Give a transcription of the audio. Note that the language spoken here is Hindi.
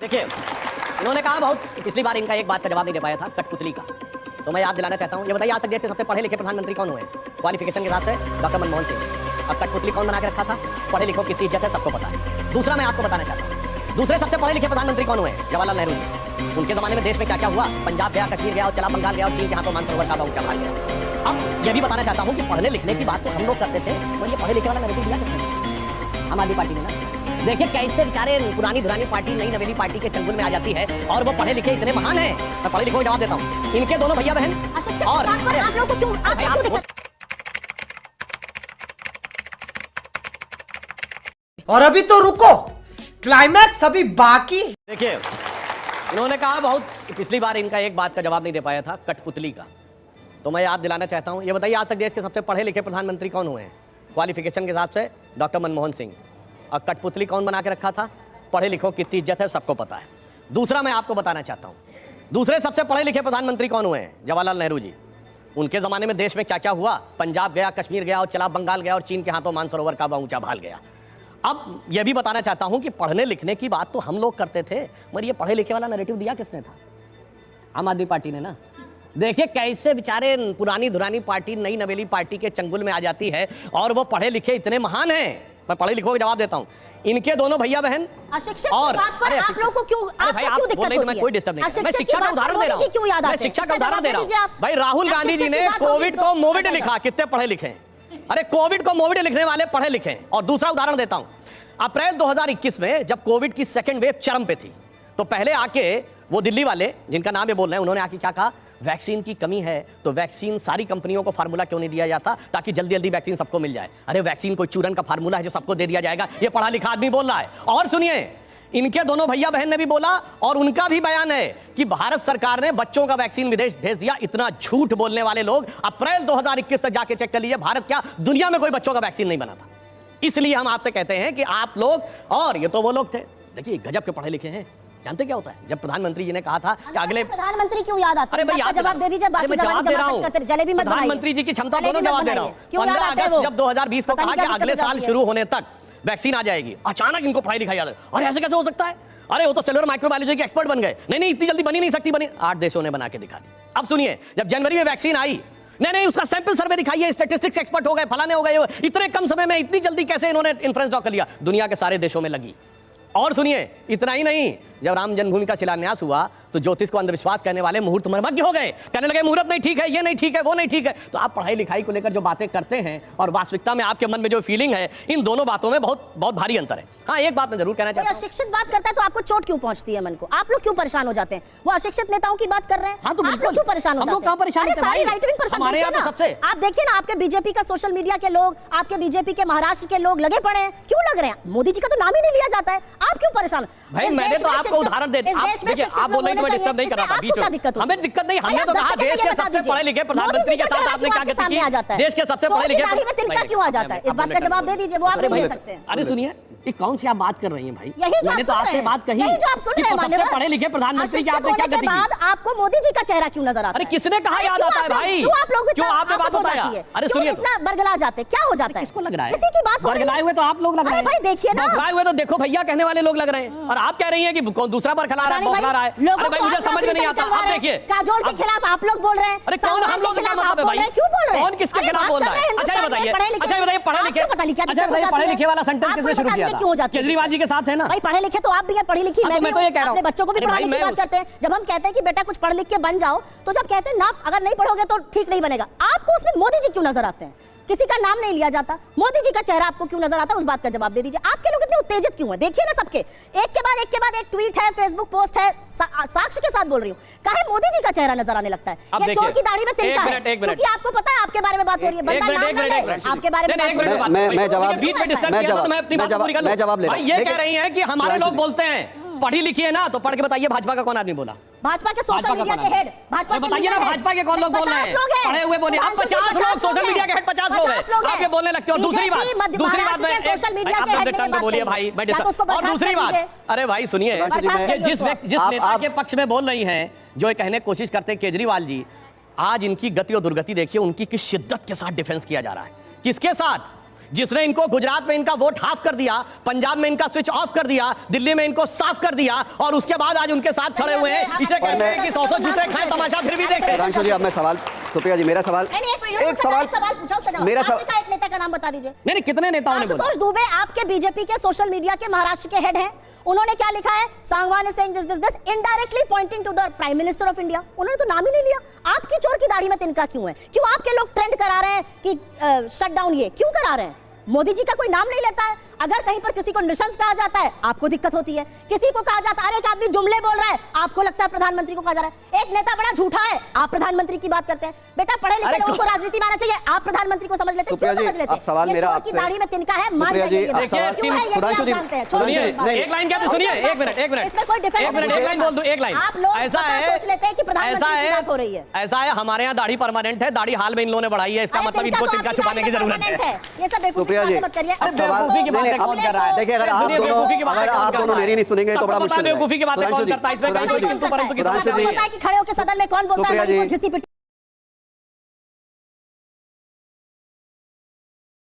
देखिए, इन्होंने कहा बहुत पिछली बार इनका एक बात का जवाब नहीं दे पाया था, कठपुतली का। तो मैं याद दिलाना चाहता हूँ, ये बताइए आज तक देश के सबसे पढ़े लिखे प्रधानमंत्री कौन हुए? क्वालिफिकेशन के हिसाब से डॉक्टर मनमोहन सिंह। अब कठपुतली कौन बना के रखा था? पढ़े लिखों की इज्जत है, सबको पता है। दूसरा मैं आपको बताना चाहता हूँ, दूसरे सबसे पढ़े लिखे प्रधानमंत्री कौन हुए? जवाहरलाल नेहरू जी। उनके जमाने में देश में क्या क्या हुआ? पंजाब गया, कश्मीर गया और चला बंगाल गया और चीन के हाथों मानसरोवर का ऊंचा भाग गया। अब ये भी बताना चाहता हूँ कि पढ़ने लिखने की बात तो हम लोग करते थे, और ये पढ़े लिखे वाला नैरेटिव दिया किसने? आम आदमी पार्टी ने ना। देखिए कैसे बेचारे पुरानी धुरानी पार्टी नई नवेली पार्टी के चंगुल में आ जाती है, और वो पढ़े लिखे इतने महान हैं। मैं पढ़े लिखे को जवाब देता हूँ, इनके दोनों भैया बहन और आप लोगों को क्यों और अभी तो रुको, क्लाइमैक्स अभी बाकी। देखिए, इन्होंने कहा बहुत पिछली बार इनका एक बात का जवाब नहीं दे पाया था, कठपुतली का। तो मैं याद दिलाना चाहता हूँ, ये बताइए आज तक देश के सबसे पढ़े लिखे प्रधानमंत्री कौन हुए हैं? क्वालिफिकेशन के हिसाब से डॉक्टर मनमोहन सिंह। और कठपुतली कौन बना के रखा था? पढ़े लिखों की कितनी इज्जत है, सबको पता है। दूसरा मैं आपको बताना चाहता हूँ, दूसरे सबसे पढ़े लिखे प्रधानमंत्री कौन हुए हैं? जवाहरलाल नेहरू जी। उनके जमाने में देश में क्या क्या हुआ? पंजाब गया, कश्मीर गया और चला बंगाल गया और चीन के हाथों मानसरोवर का ऊंचा भाल गया। अब यह भी बताना चाहता हूं कि पढ़ने लिखने की बात तो हम लोग करते थे, मगर ये पढ़े लिखे वाला नैरेटिव दिया किसने था? आम आदमी पार्टी ने ना। देखिए कैसे बेचारे पुरानी धुरानी पार्टी नई नवेली पार्टी के चंगुल में आ जाती है, और वो पढ़े लिखे इतने महान हैं। मैं पढ़े लिखों का जवाब देता हूं, इनके दोनों भैया बहन और आप लोगों को क्यों भाई आप बोल रहे, मैं कोई डिस्टर्ब नहीं, मैं शिक्षा का उदाहरण दे रहा हूं, मैं शिक्षा का उदाहरण दे रहा हूं। भाई राहुल गांधी जी ने कोविड को मोविड लिखा, कितने पढ़े लिखे हैं? अरे कोविड को मोविड लिखने वाले पढ़े लिखे हैं। और दूसरा उदाहरण देता हूं, अप्रैल 2021 में जब कोविड की सेकंड वेव चरम पे थी, तो पहले आके वो दिल्ली वाले जिनका नाम ये बोल रहे हैं, उन्होंने आके क्या कहा? वैक्सीन की कमी है तो वैक्सीन सारी कंपनियों को फार्मूला क्यों नहीं दिया जाता ताकि जल्दी जल्दी वैक्सीन सबको मिल जाए? अरे वैक्सीन कोई चूरन का फार्मूला है जो सबको दे दिया जाएगा? ये पढ़ा लिखा आदमी बोल रहा है। और सुनिए, इनके दोनों भैया बहन ने भी बोला, और उनका भी बयान है कि भारत सरकार ने बच्चों का वैक्सीन विदेश भेज दिया। इतना झूठ बोलने वाले लोग अप्रैल 2021 तक जाके चेक कर लीजिए, भारत क्या दुनिया में कोई बच्चों का वैक्सीन नहीं बना था। इसलिए हम आपसे कहते हैं कि आप लोग, और ये तो वो लोग थे, देखिए गजब के पढ़े लिखे हैं। जानते क्या होता है? जब प्रधानमंत्री जी ने कहा था कि अगले प्रधानमंत्री क्यों याद आते हैं? अरे भाई जवाब दे दीजिए। मैं जवाब दे रहा हूँ, प्रधानमंत्री जी की क्षमता दोनों जवाब दे रहा हूँ। 15 अगस्त जब 2020 को कहा कि अगले साल शुरू होने तक वैक्सीन आ जाएगी, अचानक इनको पढ़ाई लिखाई याद है। अरे ऐसे कैसे हो सकता है? अरे वो तो सेलुलर माइक्रोबायोलॉजी के एक्सपर्ट बन गए। नहीं इतनी जल्दी बनी नहीं सकती, बनी 8 देशों ने बना के दिखा दी। अब सुनिए, जब जनवरी में वैक्सीन आई, नहीं उसका सैंपल सर्वे दिखाइए, स्टैटिस्टिक्स एक्सपर्ट हो गए, फलाने हो गए, इतने कम समय में इतनी जल्दी कैसे इन्होंने इन्फ्लुएंस ड्रॉ कर लिया? दुनिया के सारे देशों में लगी। और सुनिए, इतना ही नहीं, जब राम जन्मभूमि का शिलान्यास हुआ तो ज्योतिष को अंधविश्वास कहने वाले मुहूर्त मर्मज्ञ हो गए, कहने लगे मुहूर्त नहीं ठीक है, ये नहीं ठीक है, वो नहीं ठीक है। तो आप पढ़ाई लिखाई को लेकर जो बातें करते हैं और वास्तविकता में आपके मन में जो फीलिंग है, इन दोनों बातों में बहुत बहुत भारी अंतर है। हाँ, एक बात मैं जरूर कहना चाहता हूं, अशिक्षित बात करता है तो आपको चोट क्यों पहुंचती है मन को? आप लोग क्यों परेशान हो जाते हैं? वो अशिक्षित नेताओं की बात कर रहे हैं। हाँ, तो आप लोग क्यों परेशान हो जाते हैं? हम लोग कहां परेशान होते हैं भाई? हमारे यहां तो सबसे, आप देखिए ना, आपके बीजेपी का सोशल मीडिया के लोग, आपके बीजेपी के महाराष्ट्र के लोग लगे पड़े हैं। क्यों लग रहे हैं? मोदी जी का तो नाम ही नहीं लिया जाता है, आप क्यों परेशान? भाई मैंने तो आपको उदाहरण दे दिया। आप बोल रहे हैं मैं डिस्टर्ब नहीं कर रहा था बीच में, हमें दिक्कत नहीं। हमने तो कहा देश के सबसे पढ़े लिखे प्रधानमंत्री के साथ आपने क्या गति की? देश के सबसे पढ़े लिखे क्यों आ जाता है? इस बात का जवाब दे दीजिए, वो आप नहीं दे सकते हैं। अरे सुनिए, ये कौन सी आप बात कर रही हैं भाई? मैंने तो आपसे बात कही कि सबसे पढ़े लिखे प्रधानमंत्री की आपने क्या गति की? आपको मोदी जी का चेहरा क्यों नजर आता है? अरे किसने कहा याद आता है भाई? क्यों आपने बात बताया? अरे सुनिए, इतना बरगला जाते क्या हो जाता है? किसको लग रहा है? किसी की बात बरगलाए हुए तो आप लोग लग रहे हैं भाई। देखिए ना, बरगलाए हुए तो देखो भैया कहने वाले लोग लग रहे हैं, और आप कह रही हैं कि दूसरा बरखला रहा है, बौखला रहा है। अरे भाई मुझे समझ में नहीं आता। आप देखिए, काजोल के खिलाफ आप लोग बोल रहे हैं। अरे कौन हम लोग का मतलब है भाई? क्यों बोल रहे हैं? कौन किसके खिलाफ बोल रहा है? अच्छा ये बताइए, पढ़े लिखे, पढ़े लिखे वाला सेंटेंस किसने शुरू किया था? केजरीवाल जी के साथ है ना भाई। पढ़े लिखे तो आप भी हैं, पढ़ी लिखी मैं तो ये कह रहा हूं, अपने बच्चों को भी पढ़ाने की बात करते हैं। जब हम कहते हैं कि बेटा कुछ पढ़ लिख के बन जाओ, तो जब कहते हैं ना अगर नहीं पढ़ोगे तो ठीक नहीं बनेगा, आपको उसमें मोदी जी क्यों नजर आते हैं? किसी का नाम नहीं लिया जाता, मोदी जी का चेहरा आपको क्यों नजर आता है? उस बात का जवाब दे दीजिए। आपके लोग इतने उत्तेजित क्यों हैं? देखिए ना, सबके एक के बाद एक ट्वीट है, फेसबुक पोस्ट है, साक्ष्य के साथ बोल रही हूँ, काहे मोदी जी का चेहरा नजर आने लगता है? ये चोर की दाढ़ी में तिनका है, क्योंकि आपको पता है आपके बारे में बात हो रही है। आपके बारे में मैं जवाब ले रहा हूं। ये कह रही हैं कि हमारे लोग बोलते हैं पढ़ी लिखी है ना, तो पढ़ के बताइए भाजपा का कौन आदमी बोला? भाजपा के सोशल मीडिया के हेड, भाजपा बताइए ना, भाजपा के कौन लोग बोल रहे हैं? पढ़े हुए बोलिए। अब 50 लोग सोशल मीडिया के हेड 50 लोग हैं, आप ये बोलने लगते हो। दूसरी बात मैं बोलिए भाई, और दूसरी बात, अरे भाई सुनिए, जिस नेता के पक्ष में बोल रही हैं, जो कहने की कोशिश करते हैं केजरीवाल जी, आज इनकी गति और दुर्गति देखिए, उनकी किस शिद्दत के साथ डिफेंस किया जा रहा है। किसके साथ? जिसने इनको गुजरात में इनका वोट हाफ कर दिया, पंजाब में इनका स्विच ऑफ कर दिया, दिल्ली में इनको साफ कर दिया, और उसके बाद आज उनके साथ खड़े हुए हैं। इसे कहते हैं कि 100 जूते खाएं, तमाशा फिर भी देखें। सुधांशु जी, अब मैं सवाल, सुप्रिया जी मेरा सवाल, एक सवाल पूछा, उसका जवाब मेरा आपने कहा, एक नेता का नाम बता दीजिए। नहीं, कितने नेताओं ने बोला? आशुतोष दुबे आपके बीजेपी के सोशल मीडिया के महाराष्ट्र के हेड हैं। उन्होंने क्या लिखा है? Sangwan is saying this indirectly pointing to the prime minister of India. उन्होंने तो नाम ही नहीं लिया। आपकी चोर की दाढ़ी में तिनका क्यों है? क्यों आपके लोग ट्रेंड करा रहे हैं कि शट डाउन? ये क्यों करा रहे हैं? मोदी जी का कोई नाम नहीं लेता है। अगर कहीं पर किसी को नृशंस कहा जाता है, आपको दिक्कत होती है। किसी को कहा जाता है अरे एक आदमी जुमले बोल रहा है, आपको लगता है प्रधानमंत्री को कहा जा रहा है। एक नेता बड़ा झूठा है, आप प्रधानमंत्री की बात करते हैं। बेटा पढ़े लिखे लोगों को राजनीति में आना चाहिए, आप प्रधानमंत्री को समझ लेते हैं। क्यों समझ लेते हैं? सवाल मेरा आपकी दाढ़ी में तिनका है, मान जाइए। सुधांशु जी, एक लाइन क्या? सुनिए, एक मिनट, इसमें कोई डिफेंस एक मिनट, एक लाइन बोल दो, एक लाइन। आप लोग ऐसा है, सोच लेते हैं कि प्रधानमंत्री की बात हो रही है। ऐसा है, हमारे यहाँ दाढ़ी परमानेंट है, दाढ़ी हाल में इन लोगों ने बढ़ाई है, इसका मतलब इनको तिनका छुपाने की जरूरत है। ये सब बेवकूफी की बातें मत करिए। बेवकूफी की बातें कौन कर रहा है? देखिए, अगर आप दोनों मेरी नहीं सुनेंगे तो बड़ा मुश्किल है। बेवकूफी की बातें कौन करता है? इसमें सुधांशु जी, परंतु किसी सुधांशु जी, पता है कि खड़े होकर सदन में कौन बोलता है, सुप्रिया जी, घिसी पिटी